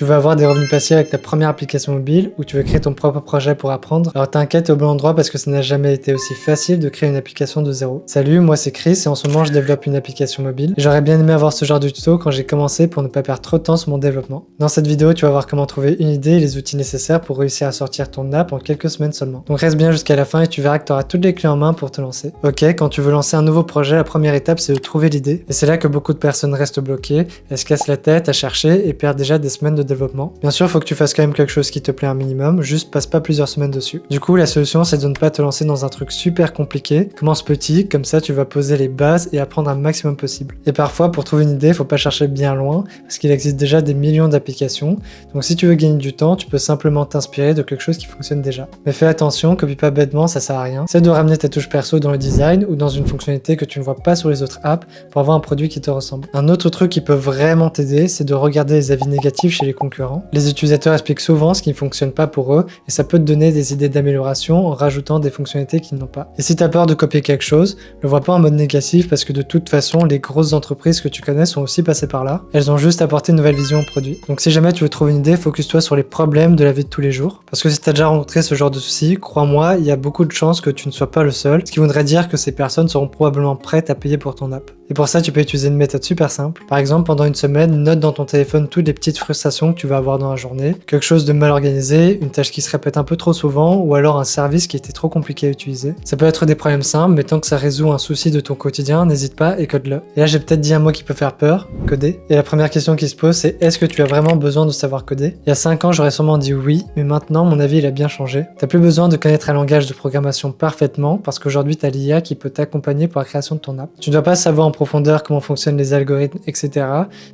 Tu veux avoir des revenus passifs avec ta première application mobile ou tu veux créer ton propre projet pour apprendre? Alors t'inquiète, t'es au bon endroit parce que ça n'a jamais été aussi facile de créer une application de zéro. Salut, moi c'est Chris et en ce moment je développe une application mobile. J'aurais bien aimé avoir ce genre de tuto quand j'ai commencé pour ne pas perdre trop de temps sur mon développement. Dans cette vidéo, tu vas voir comment trouver une idée et les outils nécessaires pour réussir à sortir ton app en quelques semaines seulement. Donc reste bien jusqu'à la fin et tu verras que tu auras toutes les clés en main pour te lancer. Ok, quand tu veux lancer un nouveau projet, la première étape c'est de trouver l'idée. Et c'est là que beaucoup de personnes restent bloquées, elles se cassent la tête à chercher et perdent déjà des semaines de développement. Bien sûr, il faut que tu fasses quand même quelque chose qui te plaît un minimum, juste passe pas plusieurs semaines dessus. Du coup, la solution c'est de ne pas te lancer dans un truc super compliqué. Commence petit, comme ça tu vas poser les bases et apprendre un maximum possible. Et parfois, pour trouver une idée, faut pas chercher bien loin, parce qu'il existe déjà des millions d'applications. Donc si tu veux gagner du temps, tu peux simplement t'inspirer de quelque chose qui fonctionne déjà. Mais fais attention, copie pas bêtement, ça sert à rien. C'est de ramener ta touche perso dans le design ou dans une fonctionnalité que tu ne vois pas sur les autres apps pour avoir un produit qui te ressemble. Un autre truc qui peut vraiment t'aider, c'est de regarder les avis négatifs chez les concurrents. Les utilisateurs expliquent souvent ce qui ne fonctionne pas pour eux et ça peut te donner des idées d'amélioration en rajoutant des fonctionnalités qu'ils n'ont pas. Et si tu as peur de copier quelque chose, le vois pas en mode négatif parce que de toute façon, les grosses entreprises que tu connais sont aussi passées par là. Elles ont juste apporté une nouvelle vision au produit. Donc si jamais tu veux trouver une idée, focus-toi sur les problèmes de la vie de tous les jours. Parce que si tu as déjà rencontré ce genre de soucis, crois-moi, il y a beaucoup de chances que tu ne sois pas le seul, ce qui voudrait dire que ces personnes seront probablement prêtes à payer pour ton app. Et pour ça, tu peux utiliser une méthode super simple. Par exemple, pendant une semaine, note dans ton téléphone toutes les petites frustrations que tu vas avoir dans la journée, quelque chose de mal organisé, une tâche qui se répète un peu trop souvent, ou alors un service qui était trop compliqué à utiliser. Ça peut être des problèmes simples, mais tant que ça résout un souci de ton quotidien, n'hésite pas et code-le. Et là, j'ai peut-être dit un mot qui peut faire peur, coder. Et la première question qui se pose, c'est est-ce que tu as vraiment besoin de savoir coder? Il y a 5 ans, j'aurais sûrement dit oui, mais maintenant, mon avis, il a bien changé. T'as plus besoin de connaître un langage de programmation parfaitement, parce qu'aujourd'hui, t'as l'IA qui peut t'accompagner pour la création de ton app. Tu ne dois pas savoir en profondeur comment fonctionnent les algorithmes, etc.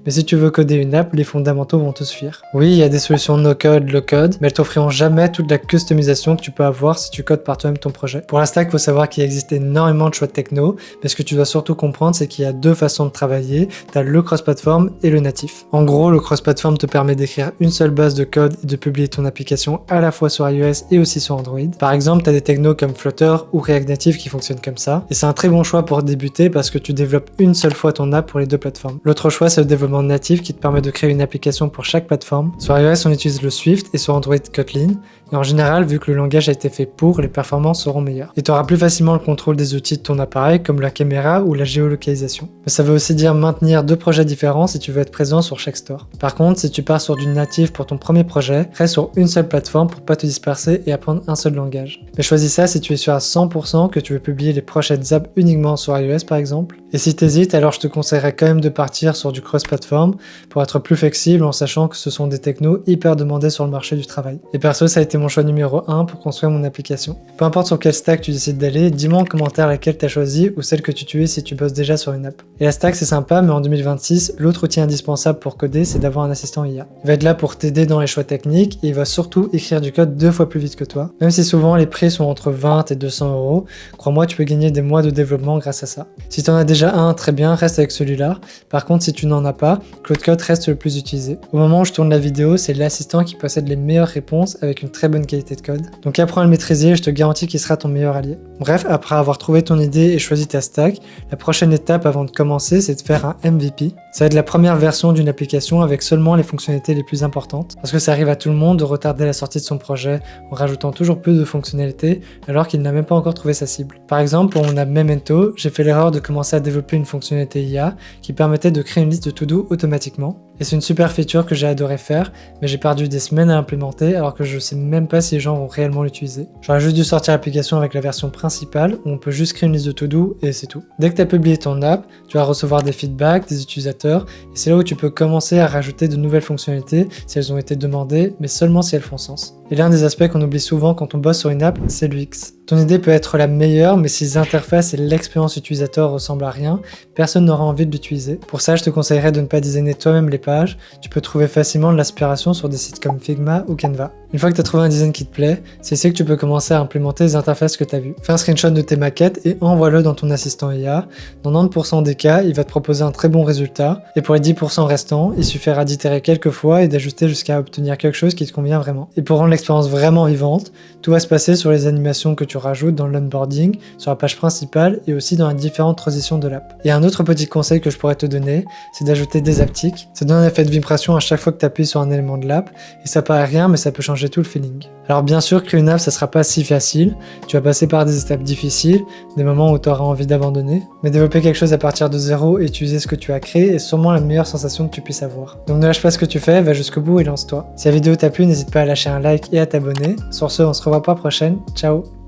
Mais si tu veux coder une app, les fondamentaux vont te suffire. Oui, il y a des solutions no-code, low-code, mais elles t'offriront jamais toute la customisation que tu peux avoir si tu codes par toi-même ton projet. Pour la stack, il faut savoir qu'il existe énormément de choix de techno, mais ce que tu dois surtout comprendre, c'est qu'il y a deux façons de travailler. T'as le cross-platform et le natif. En gros, le cross-platform te permet d'écrire une seule base de code et de publier ton application à la fois sur iOS et aussi sur Android. Par exemple, t'as des technos comme Flutter ou React Native qui fonctionnent comme ça, et c'est un très bon choix pour débuter parce que tu développes une seule fois ton app pour les deux plateformes. L'autre choix, c'est le développement natif qui te permet de créer une application pour chaque plateforme. Sur iOS, on utilise le Swift et sur Android Kotlin. Et en général, vu que le langage a été fait pour, les performances seront meilleures. Et tu auras plus facilement le contrôle des outils de ton appareil comme la caméra ou la géolocalisation. Mais ça veut aussi dire maintenir deux projets différents si tu veux être présent sur chaque store. Par contre, si tu pars sur du natif pour ton premier projet, reste sur une seule plateforme pour pas te disperser et apprendre un seul langage. Mais choisis ça si tu es sûr à 100% que tu veux publier les prochaines apps uniquement sur iOS par exemple. Et si t'hésites, alors je te conseillerais quand même de partir sur du cross-platform pour être plus flexible en sachant que ce sont des technos hyper demandés sur le marché du travail. Et perso, ça a été mon choix numéro 1 pour construire mon application. Peu importe sur quel stack tu décides d'aller, dis-moi en commentaire laquelle t'as choisi ou celle que tu utilises si tu bosses déjà sur une app. Et la stack c'est sympa, mais en 2026, l'autre outil indispensable pour coder, c'est d'avoir un assistant IA. Il va être là pour t'aider dans les choix techniques et il va surtout écrire du code 2 fois plus vite que toi. Même si souvent les prix sont entre 20 et 200 euros, crois-moi, tu peux gagner des mois de développement grâce à ça. Si tu en as déjà un, très bien, reste avec celui-là. Par contre, si tu n'en as pas, Claude Code reste le plus utilisé. Au moment où je tourne la vidéo, c'est l'assistant qui possède les meilleures réponses avec une très bonne qualité de code. Donc apprends à le maîtriser et je te garantis qu'il sera ton meilleur allié. Bref, après avoir trouvé ton idée et choisi ta stack, la prochaine étape avant de commencer, c'est de faire un MVP. Ça va être la première version d'une application avec seulement les fonctionnalités les plus importantes. Parce que ça arrive à tout le monde de retarder la sortie de son projet en rajoutant toujours plus de fonctionnalités alors qu'il n'a même pas encore trouvé sa cible. Par exemple, pour mon app Memento, j'ai fait l'erreur de commencer à développer une fonctionnalité IA qui permettait de créer une liste de to-do automatiquement. Et c'est une super feature que j'ai adoré faire, mais j'ai perdu des semaines à implémenter alors que je sais même pas si les gens vont réellement l'utiliser. J'aurais juste dû sortir l'application avec la version principale où on peut juste créer une liste de to-do et c'est tout. Dès que tu as publié ton app, tu vas recevoir des feedbacks des utilisateurs et c'est là où tu peux commencer à rajouter de nouvelles fonctionnalités si elles ont été demandées, mais seulement si elles font sens. Et l'un des aspects qu'on oublie souvent quand on bosse sur une app, c'est l'UX. Ton idée peut être la meilleure, mais si les interfaces et l'expérience utilisateur ressemblent à rien, personne n'aura envie de l'utiliser. Pour ça, je te conseillerais de ne pas designer toi-même les pages. Tu peux trouver facilement de l'inspiration sur des sites comme Figma ou Canva. Une fois que tu as trouvé un design qui te plaît, c'est ici que tu peux commencer à implémenter les interfaces que tu as vues. Fais un screenshot de tes maquettes et envoie-le dans ton assistant IA. Dans 90% des cas, il va te proposer un très bon résultat. Et pour les 10% restants, il suffira d'itérer quelques fois et d'ajuster jusqu'à obtenir quelque chose qui te convient vraiment. Et pour rendre l'expérience vraiment vivante, tout va se passer sur les animations que tu rajoutes dans l'onboarding, sur la page principale et aussi dans les différentes transitions de l'app. Et un autre petit conseil que je pourrais te donner, c'est d'ajouter des haptiques. Ça donne donne un effet de vibration à chaque fois que tu appuies sur un élément de l'app, et ça paraît rien, mais ça peut changer tout le feeling. Alors bien sûr, créer une app, ça sera pas si facile, tu vas passer par des étapes difficiles, des moments où tu auras envie d'abandonner, mais développer quelque chose à partir de zéro et utiliser ce que tu as créé est sûrement la meilleure sensation que tu puisses avoir. Donc ne lâche pas ce que tu fais, va jusqu'au bout et lance-toi. Si la vidéo t'a plu, n'hésite pas à lâcher un like et à t'abonner. Sur ce, on se revoit pour la prochaine, ciao.